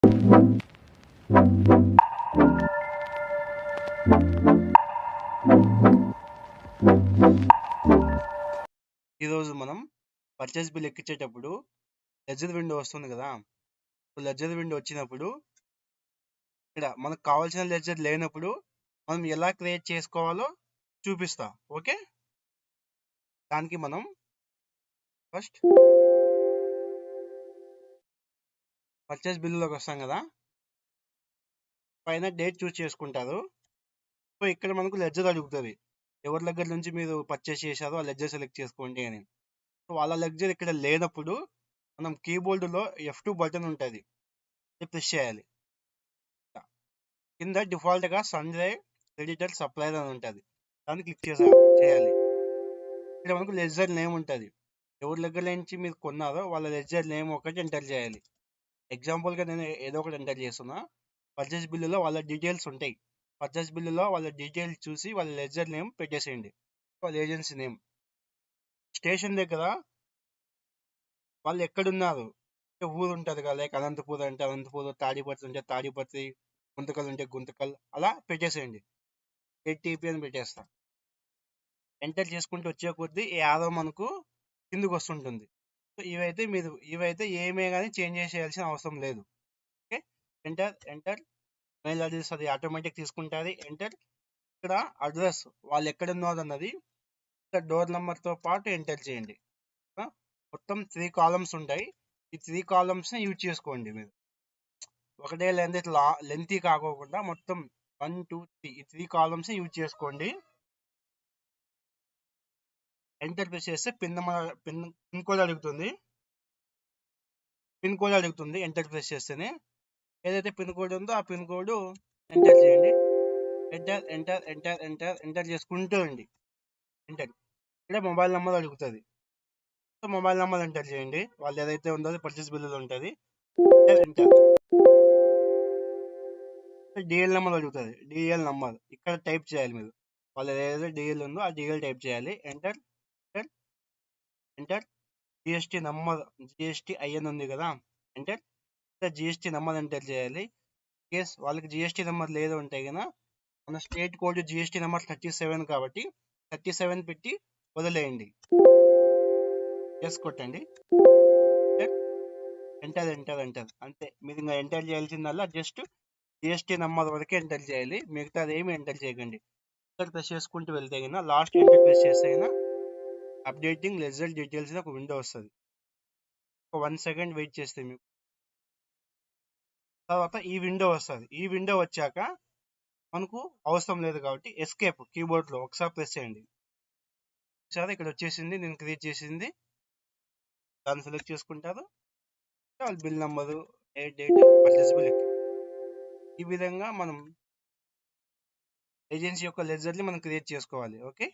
ఈరోజు మనం purchase bill ఎక్కించేటప్పుడు ledger window వస్తుంది కదా. లెడ్జర్ విండో వచ్చినప్పుడు ఇక్కడ మనకు కావాల్సిన లెడ్జర్ లేనప్పుడు మనం ఎలా క్రియేట్ చేసుకోవాలో చూపిస్తా. ఓకే, దానికి మనం ఫస్ట్ పర్చేస్ బిల్లులోకి వస్తాం కదా. పైన డేట్ చూస్ చేసుకుంటారు. సో ఇక్కడ మనకు లెడ్జర్ అడుగుతుంది, ఎవరి దగ్గర నుంచి మీరు పర్చేస్ చేశారో ఆ లెడ్జర్ సెలెక్ట్ చేసుకోండి అని. సో వాళ్ళ లెడ్జర్ ఇక్కడ లేనప్పుడు మనం కీబోర్డులో F2 బటన్ ఉంటుంది, ప్రెస్ చేయాలి. కింద డిఫాల్ట్గా సన్రే క్రెడిటర్ సప్లయర్ అని ఉంటుంది, దాన్ని క్లిక్ చేయాలి. ఇక్కడ మనకు లెడ్జర్ నేమ్ ఉంటుంది, ఎవరి దగ్గర నుంచి మీరు కొన్నారో వాళ్ళ లెడ్జర్ నేమ్ ఒకటి ఎంటర్ చేయాలి. ఎగ్జాంపుల్గా నేను ఏదో ఒకటి ఎంటర్ చేస్తున్నా. పర్చేస్ బిల్లులో వాళ్ళ డీటెయిల్స్ ఉంటాయి, పర్చేస్ బిల్లులో వాళ్ళ డీటెయిల్స్ చూసి వాళ్ళ లెడ్జర్ నేమ్ పెట్టేసేయండి. వాళ్ళ ఏజెన్సీ నేమ్, స్టేషన్ దగ్గర వాళ్ళు ఎక్కడున్నారు, ఊరు ఉంటుంది కదా, లైక్ అనంతపూర్ అంటే అనంతపూర్, తాడిపత్రి అంటే తాడిపత్రి, గుంతకల్ ఉంటే గుంతకల్, అలా పెట్టేసేయండి. ATP అని పెట్టేస్తా. ఎంటర్ చేసుకుంటూ వచ్చే కొద్దీ ఈ యారో మనకు కిందకు వస్తుంటుంది. సో ఇవైతే ఏమే కానీ చేంజ్ చేసేయాల్సిన అవసరం లేదు. ఓకే, ఎంటర్ మెయిల్ అడ్రస్ అది ఆటోమేటిక్ తీసుకుంటుంది. ఎంటర్ ఇక్కడ అడ్రస్ వాళ్ళు ఎక్కడ ఉన్నారు అన్నది ఇక్కడ డోర్ నెంబర్తో పాటు ఎంటర్ చేయండి. మొత్తం 3 కాలమ్స్ ఉంటాయి, ఈ 3 కాలమ్స్ని యూజ్ చేసుకోండి మీరు. ఒకటే లెంతీ కాకోకుండా మొత్తం 1 2 3 ఈ 3 కాలమ్స్ యూజ్ చేసుకోండి. ఎంటర్ ప్రెస్ చేస్తే పిన్ కోడ్ అడుగుతుంది. ఎంటర్ ప్రెస్ చేస్తేనే ఏదైతే పిన్ కోడ్ ఉందో ఆ పిన్ కోడ్ ఎంటర్ చేయండి. ఎంటర్ చేసుకుంటూ అండి. ఇక్కడ మొబైల్ నెంబర్ అడుగుతుంది, సో మొబైల్ నెంబర్ ఎంటర్ చేయండి. వాళ్ళు ఏదైతే ఉందో పర్చేస్ బిల్లులో ఉంటుంది. డిఎల్ నెంబర్ అడుగుతుంది, డిఎల్ నెంబర్ ఇక్కడ టైప్ చేయాలి మీరు. వాళ్ళు ఏదైతే డిఎల్ ఉందో ఆ డిఎల్ టైప్ చేయాలి. Enter GST number, GST IN ఉంది కదా, ఎంటర్ జిఎస్టీ నెంబర్ ఎంటర్ చేయాలి. కేస్ వాళ్ళకి జిఎస్టీ నెంబర్ లేదు అంటే కదా, మన స్టేట్ కోడ్ జిఎస్టీ నెంబర్ 37 కాబట్టి 37 పెట్టి వదిలేయండి. కొట్టండి. ఎంటర్ అంతే. మీరు ఇంకా ఎంటర్ చేయాల్సిందల్లా జస్ట్ జిఎస్టీ నెంబర్ వరకే ఎంటర్ చేయాలి, మిగతాది ఏమి ఎంటర్ చేయకండి. ఎంటర్ ప్రెస్ చేసుకుంటూ వెళ్తే కన్నా లాస్ట్ ఎంటర్ ప్రెస్ చేస్తే కన్నా అప్డేటింగ్ లెడ్జర్ డీటెయిల్స్ ఒక విండో వస్తుంది. ఒక 1 సెకండ్ వెయిట్ చేస్తే మీకు తర్వాత ఈ విండో వస్తుంది. ఈ విండో వచ్చాక మనకు అవసరం లేదు కాబట్టి ఎస్కేప్ కీబోర్డ్లో ఒకసారి ప్రెస్ చేయండి. సరే ఇక్కడ వచ్చేసింది, నేను క్రియేట్ చేసింది, దాన్ని సెలెక్ట్ చేసుకుంటారు. వాళ్ళ bill number, date, purchase bill. ఈ విధంగా మనం ఏజెన్సీ యొక్క లెడ్జర్ని మనం క్రియేట్ చేసుకోవాలి. ఓకే.